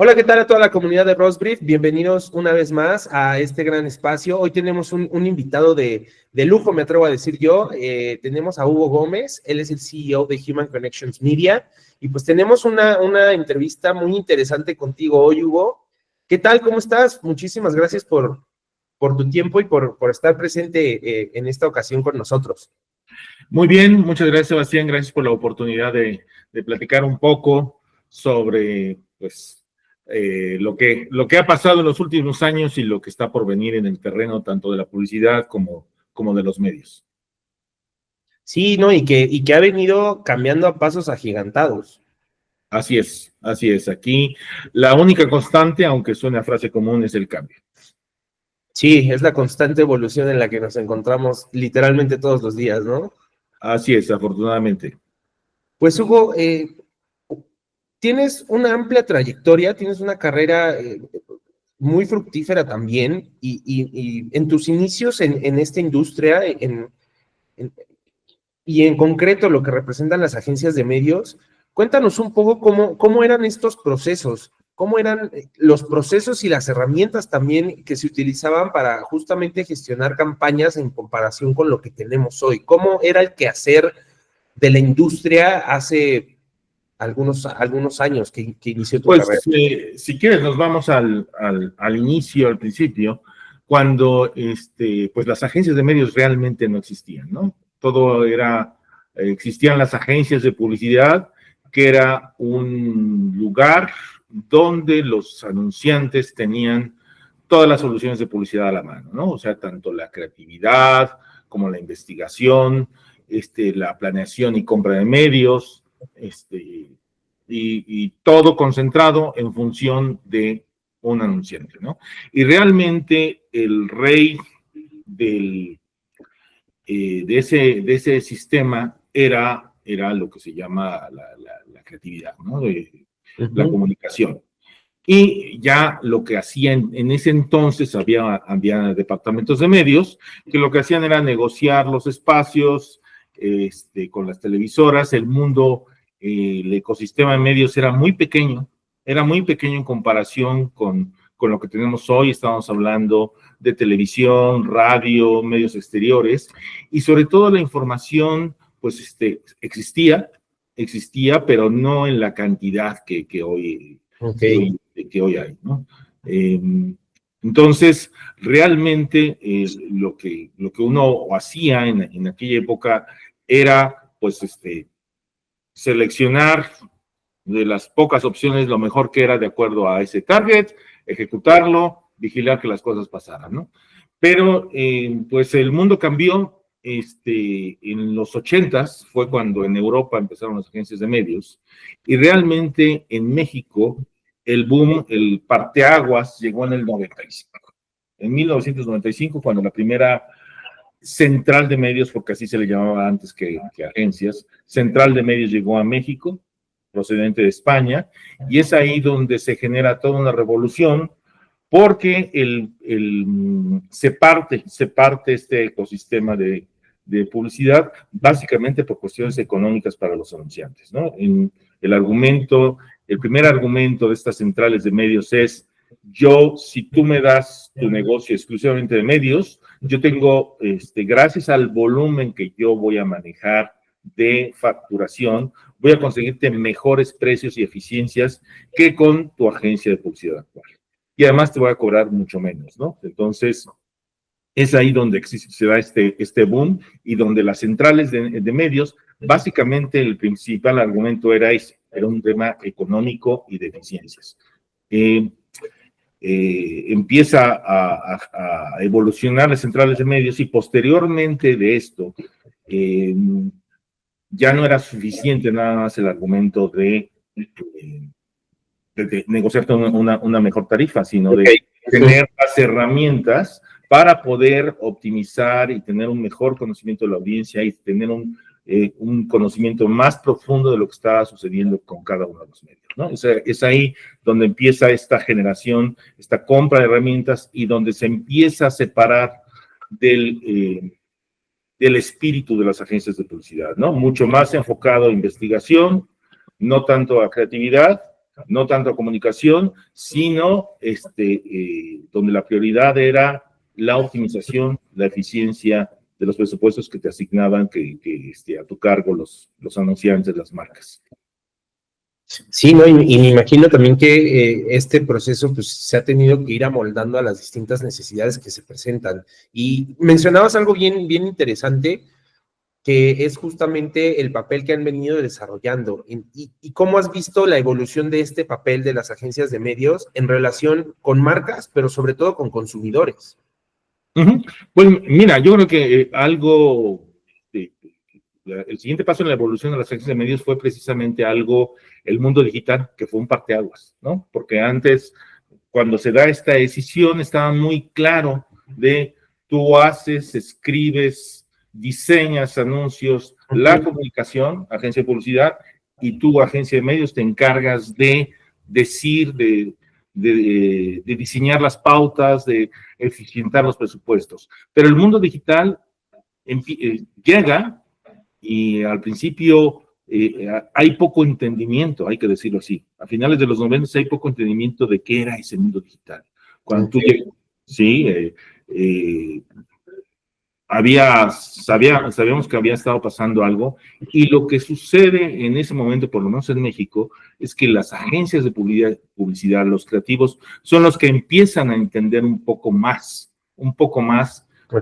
Hola, ¿qué tal a toda la comunidad de Rosbrief? Bienvenidos una vez más a este gran espacio. Hoy tenemos un invitado de lujo, me atrevo a decir yo. Tenemos a Hugo Gómez, él es el CEO de Human Connections Media. Y pues tenemos una entrevista muy interesante contigo hoy, Hugo. ¿Qué tal? ¿Cómo estás? Muchísimas gracias por tu tiempo y por estar presente en esta ocasión con nosotros. Muy bien, muchas gracias, Sebastián. Gracias por la oportunidad de platicar un poco sobre pues, lo que ha pasado en los últimos años y lo que está por venir en el terreno tanto de la publicidad como de los medios. Sí, ¿no? Y que ha venido cambiando a pasos agigantados. Así es, así es. Aquí la única constante, aunque suene a frase común, es el cambio. Sí, es la constante evolución en la que nos encontramos literalmente todos los días, ¿no? Así es, afortunadamente. Pues Hugo, tienes una amplia trayectoria, tienes una carrera muy fructífera también y en tus inicios en esta industria en- y en concreto lo que representan las agencias de medios, cuéntanos un poco cómo eran estos procesos, cómo eran los procesos y las herramientas también que se utilizaban para justamente gestionar campañas en comparación con lo que tenemos hoy. ¿Cómo era el quehacer de la industria hace algunos años que inició tu Pues carrera? si quieres, nos vamos al inicio, al principio, cuando pues las agencias de medios realmente no existían, ¿no? Todo era, existían las agencias de publicidad, que era un lugar donde los anunciantes tenían todas las soluciones de publicidad a la mano, ¿no? O sea, tanto la creatividad como la investigación, la planeación y compra de medios, y todo concentrado en función de un anunciante, ¿no? Y realmente el rey del, de ese sistema era lo que se llama la creatividad, ¿no? La Ujú. comunicación. Y ya lo que hacían en ese entonces, había departamentos de medios que lo que hacían era negociar los espacios con las televisoras. El mundo, el ecosistema de medios era muy pequeño en comparación con lo que tenemos hoy. Estábamos hablando de televisión, radio, medios exteriores, y sobre todo la información, pues existía, pero no en la cantidad que hoy Ok. que hoy hay, ¿no? Eh, entonces, realmente lo que uno hacía en aquella época era, pues, seleccionar de las pocas opciones lo mejor que era de acuerdo a ese target, ejecutarlo, vigilar que las cosas pasaran, ¿no? Pero, pues, el mundo cambió. En los 80s fue cuando en Europa empezaron las agencias de medios, y realmente en México el boom, el parteaguas, llegó en el 95. En 1995, cuando la primera central de medios, porque así se le llamaba antes que agencias, central de medios llegó a México, procedente de España, y es ahí donde se genera toda una revolución, porque se parte este ecosistema de publicidad básicamente por cuestiones económicas para los anunciantes, ¿no? El primer argumento de estas centrales de medios es: si tú me das tu negocio exclusivamente de medios, yo tengo, gracias al volumen que yo voy a manejar de facturación, voy a conseguirte mejores precios y eficiencias que con tu agencia de publicidad actual. Y además te voy a cobrar mucho menos, ¿no? Entonces, es ahí donde se da este boom, y donde las centrales de medios, básicamente el principal argumento era ese, era un tema económico y de eficiencias. Empieza a evolucionar las centrales de medios, y posteriormente de esto, ya no era suficiente nada más el argumento de negociar una mejor tarifa, sino Ok. de tener las herramientas para poder optimizar y tener un mejor conocimiento de la audiencia, y tener un conocimiento más profundo de lo que está sucediendo con cada uno de los medios, ¿no? Es ahí donde empieza esta generación, esta compra de herramientas, y donde se empieza a separar del espíritu de las agencias de publicidad, ¿no? Mucho más enfocado a investigación, no tanto a creatividad, no tanto a comunicación, sino donde la prioridad era la optimización, la eficiencia de los presupuestos que te asignaban a tu cargo los anunciantes, las marcas. Sí, ¿no? Y me imagino también que este proceso pues, se ha tenido que ir amoldando a las distintas necesidades que se presentan. Y mencionabas algo bien, bien interesante, que es justamente el papel que han venido desarrollando. Y cómo has visto la evolución de este papel de las agencias de medios en relación con marcas, pero sobre todo con consumidores. Pues mira, yo creo que el siguiente paso en la evolución de las agencias de medios fue precisamente el mundo digital, que fue un parteaguas, ¿no? Porque antes, cuando se da esta decisión, estaba muy claro de tú haces, escribes, diseñas anuncios, la comunicación, agencia de publicidad, y tú, agencia de medios, te encargas de decir, de diseñar las pautas, de eficientar los presupuestos. Pero el mundo digital llega y al principio hay poco entendimiento, hay que decirlo así. A finales de los 90 hay poco entendimiento de qué era ese mundo digital. Cuando tú llegas, sí, sabíamos que había estado pasando algo, y lo que sucede en ese momento, por lo menos en México, es que las agencias de publicidad, los creativos, son los que empiezan a entender un poco más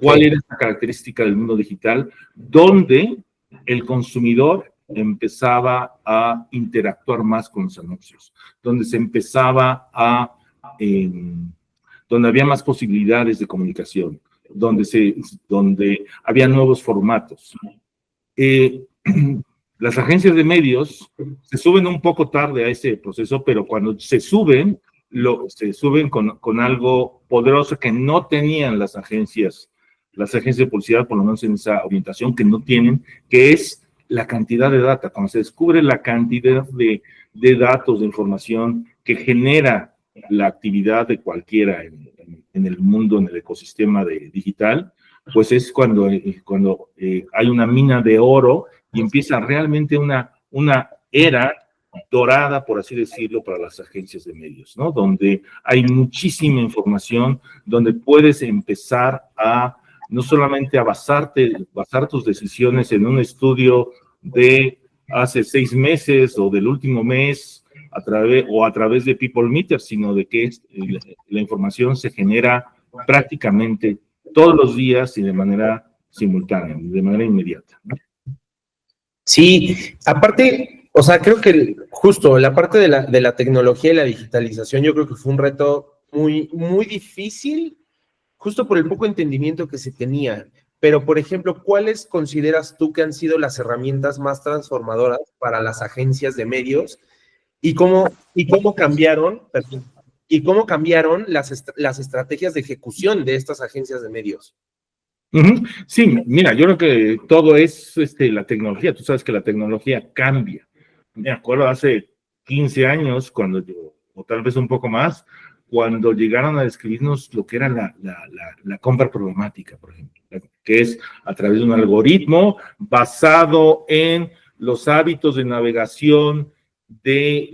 cuál era esta característica del mundo digital, donde el consumidor empezaba a interactuar más con los anuncios, donde se empezaba donde había más posibilidades de comunicación, donde había nuevos formatos. Las agencias de medios se suben un poco tarde a ese proceso, pero cuando se suben con algo poderoso que no tenían las agencias de publicidad, por lo menos en esa orientación, que no tienen, que es la cantidad de data. Cuando se descubre la cantidad de datos, de información que genera la actividad de cualquiera en el mundo, en el ecosistema digital, pues es cuando hay una mina de oro y empieza realmente una era dorada, por así decirlo, para las agencias de medios, ¿no? Donde hay muchísima información, donde puedes empezar a no solamente a basar tus decisiones en un estudio de hace 6 meses o del último mes, a través de People Meter, sino de que la información se genera prácticamente todos los días y de manera simultánea, de manera inmediata, ¿no? Sí, aparte, o sea, creo que justo la parte de la tecnología y la digitalización, yo creo que fue un reto muy, muy difícil, justo por el poco entendimiento que se tenía. Pero, por ejemplo, ¿cuáles consideras tú que han sido las herramientas más transformadoras para las agencias de medios y cómo cambiaron, perdón, y cómo cambiaron las estrategias de ejecución de estas agencias de medios? Sí, mira, yo creo que todo es la tecnología. Tú sabes que la tecnología cambia. Me acuerdo hace 15 años, o tal vez un poco más, cuando llegaron a describirnos lo que era la compra programática, por ejemplo, que es a través de un algoritmo basado en los hábitos de navegación de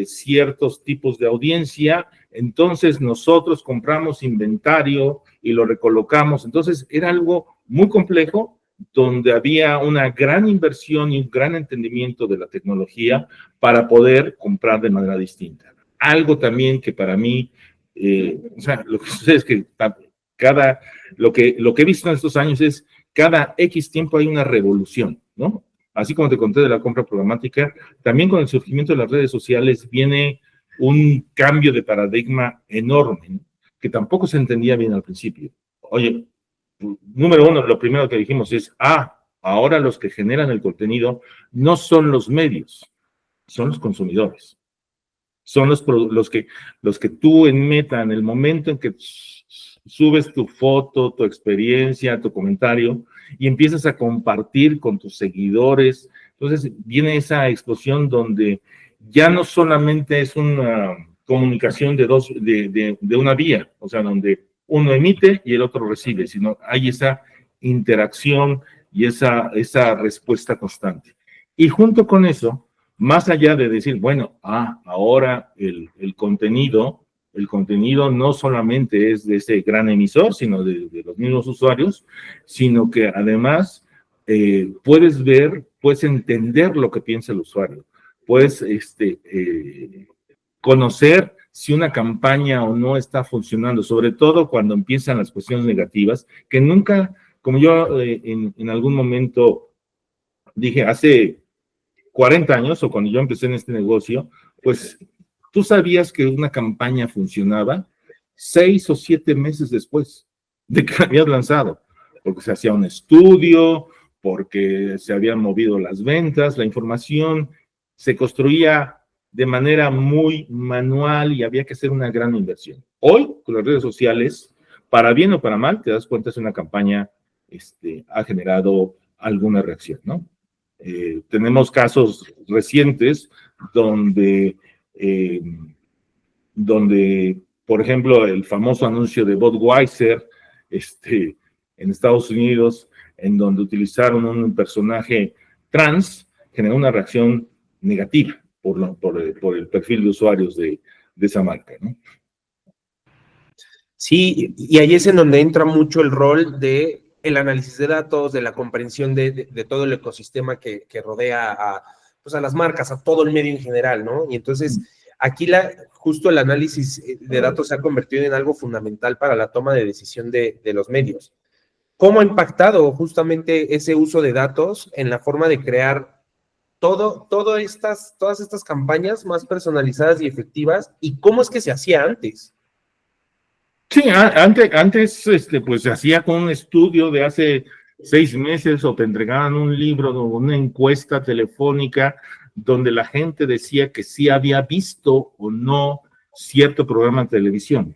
ciertos tipos de audiencia. Entonces nosotros compramos inventario y lo recolocamos. Entonces era algo muy complejo, donde había una gran inversión y un gran entendimiento de la tecnología para poder comprar de manera distinta. Algo también que para mí, o sea, lo que sucede es que lo que he visto en estos años es cada X tiempo hay una revolución, ¿no? Así como te conté de la compra programática, también con el surgimiento de las redes sociales viene un cambio de paradigma enorme, ¿no? Que tampoco se entendía bien al principio. Oye, número uno, lo primero que dijimos es, ahora los que generan el contenido no son los medios, son los consumidores. Son los que tú en Meta, en el momento en que subes tu foto, tu experiencia, tu comentario, y empiezas a compartir con tus seguidores. Entonces viene esa explosión donde ya no solamente es una comunicación de una vía, o sea, donde uno emite y el otro recibe, sino hay esa interacción y esa respuesta constante. Y junto con eso, más allá de decir, bueno, ahora el contenido no solamente es de ese gran emisor, sino de los mismos usuarios, sino que además puedes ver, puedes entender lo que piensa el usuario, puedes conocer si una campaña o no está funcionando, sobre todo cuando empiezan las cuestiones negativas, que nunca, como yo en algún momento dije, hace 40 años o cuando yo empecé en este negocio, pues tú sabías que una campaña funcionaba 6 o 7 meses después de que la habías lanzado, porque se hacía un estudio, porque se habían movido las ventas, la información se construía de manera muy manual y había que hacer una gran inversión. Hoy, con las redes sociales, para bien o para mal, te das cuenta si una campaña ha generado alguna reacción, ¿no? Tenemos casos recientes donde, eh, donde, por ejemplo, el famoso anuncio de Budweiser en Estados Unidos, en donde utilizaron un personaje trans, generó una reacción negativa por el perfil de usuarios de esa marca, ¿no? Sí, y ahí es en donde entra mucho el rol de el análisis de datos, de la comprensión de todo el ecosistema que rodea pues a las marcas, a todo el medio en general, ¿no? Y entonces aquí justo el análisis de datos se ha convertido en algo fundamental para la toma de decisión de los medios. ¿Cómo ha impactado justamente ese uso de datos en la forma de crear todas estas campañas más personalizadas y efectivas? ¿Y cómo es que se hacía antes? Sí, antes pues se hacía con un estudio de hace 6 meses o te entregaban un libro o una encuesta telefónica donde la gente decía que sí había visto o no cierto programa de televisión.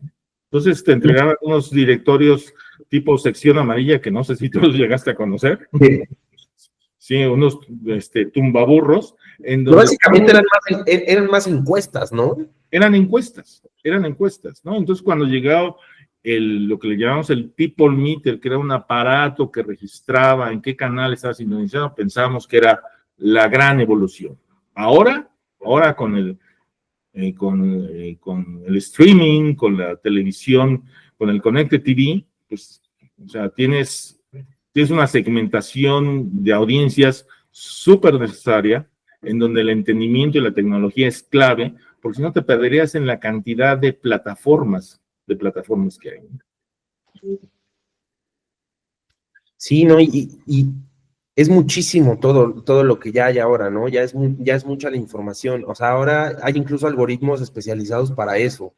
Entonces te entregaban unos directorios tipo sección amarilla que no sé si tú los llegaste a conocer. Sí. Sí, unos tumbaburros. Básicamente eran más encuestas, ¿no? Eran encuestas, ¿no? Entonces, cuando llegó lo que le llamamos el People Meter, que era un aparato que registraba en qué canal estaba sintonizado, pensábamos que era la gran evolución. Ahora con el streaming, con la televisión, con el Connected TV, pues, o sea, tienes una segmentación de audiencias súper necesaria, en donde el entendimiento y la tecnología es clave, porque si no te perderías en la cantidad de plataformas que hay. Sí, ¿no? Y es muchísimo todo lo que ya hay ahora, ¿no? Ya es mucha la información. O sea, ahora hay incluso algoritmos especializados para eso.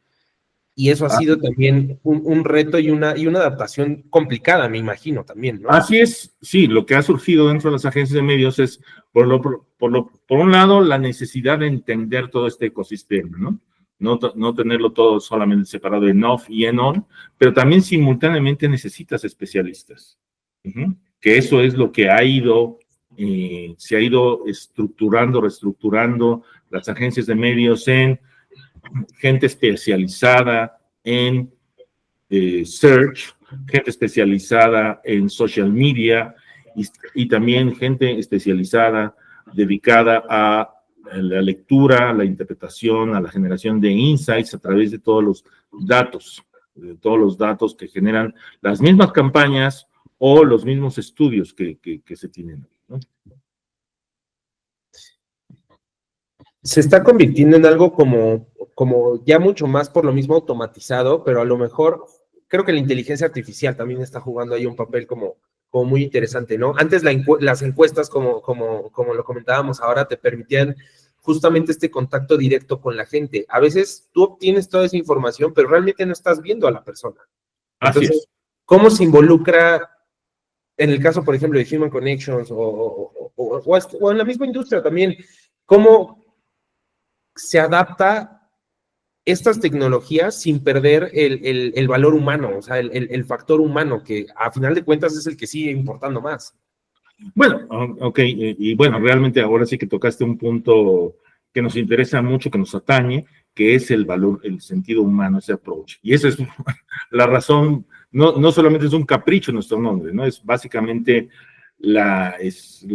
Y eso ha sido también un reto y una adaptación complicada, me imagino, también, ¿no? Así es, sí, lo que ha surgido dentro de las agencias de medios es, por un lado, la necesidad de entender todo este ecosistema, ¿no? No tenerlo todo solamente separado en off y en on, pero también simultáneamente necesitas especialistas. Que eso es lo que se ha ido reestructurando las agencias de medios en gente especializada en search, gente especializada en social media y también gente especializada dedicada a la lectura, la interpretación, a la generación de insights a través de todos los datos que generan las mismas campañas o los mismos estudios que se tienen, ¿no? Se está convirtiendo en algo como ya mucho más por lo mismo automatizado, pero a lo mejor creo que la inteligencia artificial también está jugando ahí un papel como muy interesante, ¿no? Antes las encuestas, como lo comentábamos ahora, te permitían justamente este contacto directo con la gente. A veces tú obtienes toda esa información, pero realmente no estás viendo a la persona. Entonces, Así es. ¿cómo se involucra, en el caso, por ejemplo, de Human Connections o en la misma industria también, cómo se adapta estas tecnologías sin perder el valor humano, o sea, el factor humano, que a final de cuentas es el que sigue importando más? Bueno, ok, y bueno, realmente ahora sí que tocaste un punto que nos interesa mucho, que nos atañe, que es el valor, el sentido humano, ese approach. Y esa es la razón, no solamente es un capricho nuestro nombre, ¿no? Es básicamente es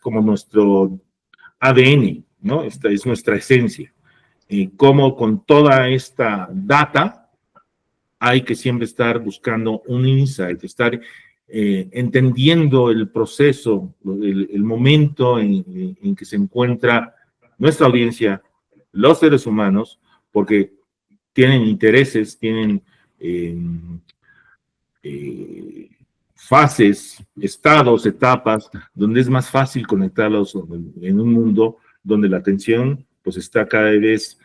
como ADN, ¿no? Esta es nuestra esencia. Cómo con toda esta data hay que siempre estar buscando un insight, estar entendiendo el proceso, el momento en que se encuentra nuestra audiencia, los seres humanos, porque tienen intereses, tienen fases, estados, etapas, donde es más fácil conectarlos en un mundo donde la atención pues está cada vez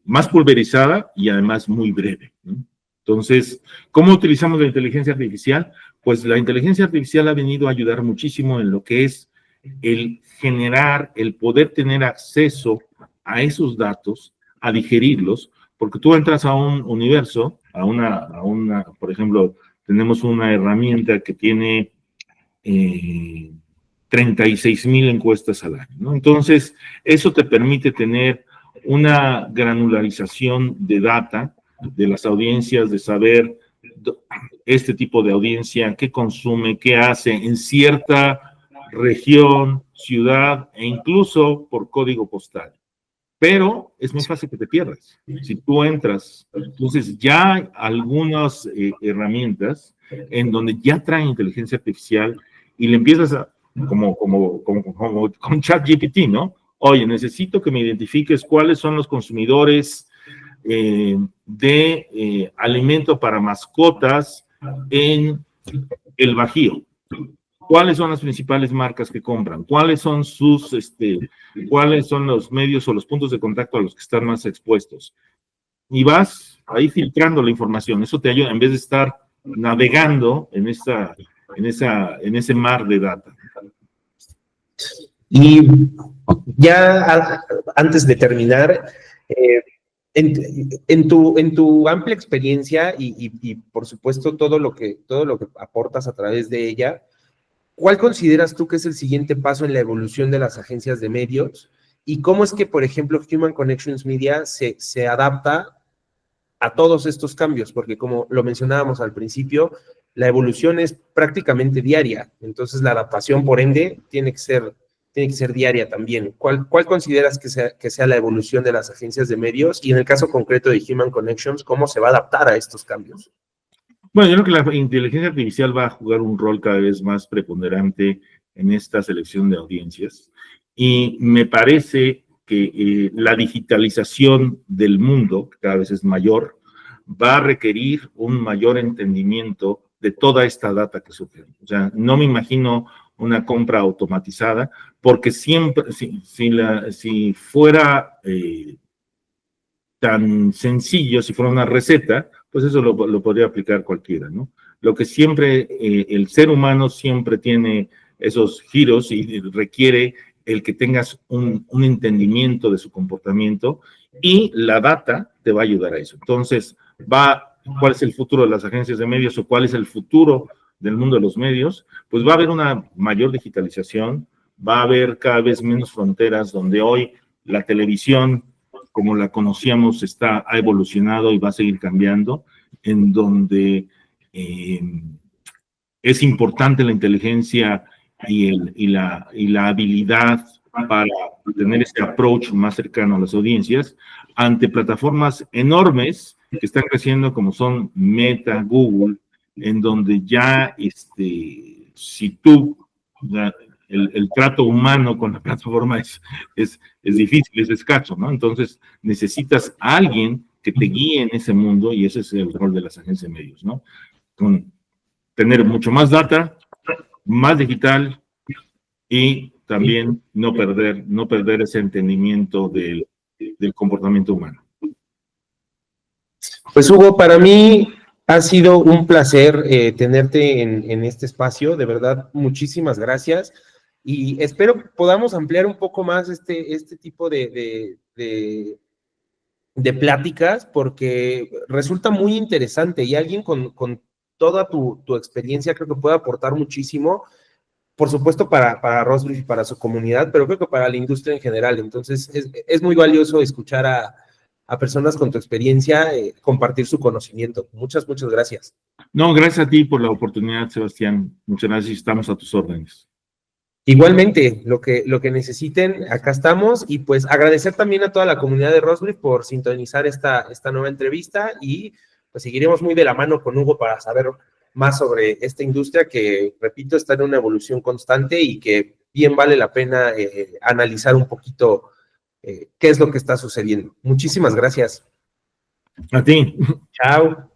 más pulverizada y además muy breve, ¿no? Entonces, ¿cómo utilizamos la inteligencia artificial? Pues la inteligencia artificial ha venido a ayudar muchísimo en lo que es el generar, el poder tener acceso a esos datos, a digerirlos, porque tú entras a un universo, por ejemplo, tenemos una herramienta que tiene 36,000 encuestas al año, ¿no? Entonces, eso te permite tener una granularización de data de las audiencias, de saber este tipo de audiencia, qué consume, qué hace en cierta región, ciudad e incluso por código postal. Pero es muy fácil que te pierdas. Si tú entras, entonces ya hay algunas herramientas en donde ya traen inteligencia artificial y le empiezas a, como con ChatGPT, ¿no? Oye, necesito que me identifiques cuáles son los consumidores de alimento para mascotas en el Bajío. ¿Cuáles son las principales marcas que compran? ¿Cuáles son cuáles son los medios o los puntos de contacto a los que están más expuestos? Y vas ahí filtrando la información. Eso te ayuda en vez de estar navegando en ese mar de data. Y ya antes de terminar, en tu amplia experiencia y por supuesto todo lo que aportas a través de ella, ¿cuál consideras tú que es el siguiente paso en la evolución de las agencias de medios? ¿Y cómo es que, por ejemplo, Human Connections Media se adapta a todos estos cambios? Porque como lo mencionábamos al principio, la evolución es prácticamente diaria. Entonces, la adaptación, por ende, tiene que ser diaria también. ¿Cuál consideras que sea la evolución de las agencias de medios? Y en el caso concreto de Human Connections, ¿cómo se va a adaptar a estos cambios? Bueno, yo creo que la inteligencia artificial va a jugar un rol cada vez más preponderante en esta selección de audiencias. Y me parece que la digitalización del mundo, que cada vez es mayor, va a requerir un mayor entendimiento de toda esta data que sufren. O sea, no me imagino una compra automatizada, porque siempre, si fuera tan sencillo, si fuera una receta, pues eso lo podría aplicar cualquiera, ¿no? Lo que siempre, el ser humano siempre tiene esos giros y requiere el que tengas un entendimiento de su comportamiento y la data te va a ayudar a eso. Entonces, ¿cuál es el futuro de las agencias de medios o cuál es el futuro del mundo de los medios? Pues va a haber una mayor digitalización, va a haber cada vez menos fronteras donde hoy la televisión como la conocíamos, ha evolucionado y va a seguir cambiando, en donde es importante la inteligencia y la habilidad para tener este approach más cercano a las audiencias ante plataformas enormes que están creciendo como son Meta, Google, en donde ya si tú el trato humano con la plataforma es difícil, es escaso, ¿no? Entonces necesitas a alguien que te guíe en ese mundo y ese es el rol de las agencias de medios, ¿no? Tener mucho más data, más digital y también no perder ese entendimiento del comportamiento humano. Pues Hugo, para mí ha sido un placer tenerte en este espacio, de verdad, muchísimas gracias. Y espero podamos ampliar un poco más este tipo de pláticas, porque resulta muy interesante y alguien con toda tu experiencia creo que puede aportar muchísimo, por supuesto para Rosbridge y para su comunidad, pero creo que para la industria en general. Entonces es muy valioso escuchar a personas con tu experiencia compartir su conocimiento. Muchas gracias. No, gracias a ti por la oportunidad, Sebastián. Muchas gracias y estamos a tus órdenes. Igualmente, lo que necesiten, acá estamos, y pues agradecer también a toda la comunidad de Rosbrief por sintonizar esta nueva entrevista, y pues seguiremos muy de la mano con Hugo para saber más sobre esta industria que, repito, está en una evolución constante y que bien vale la pena analizar un poquito qué es lo que está sucediendo. Muchísimas gracias. A ti. Chao.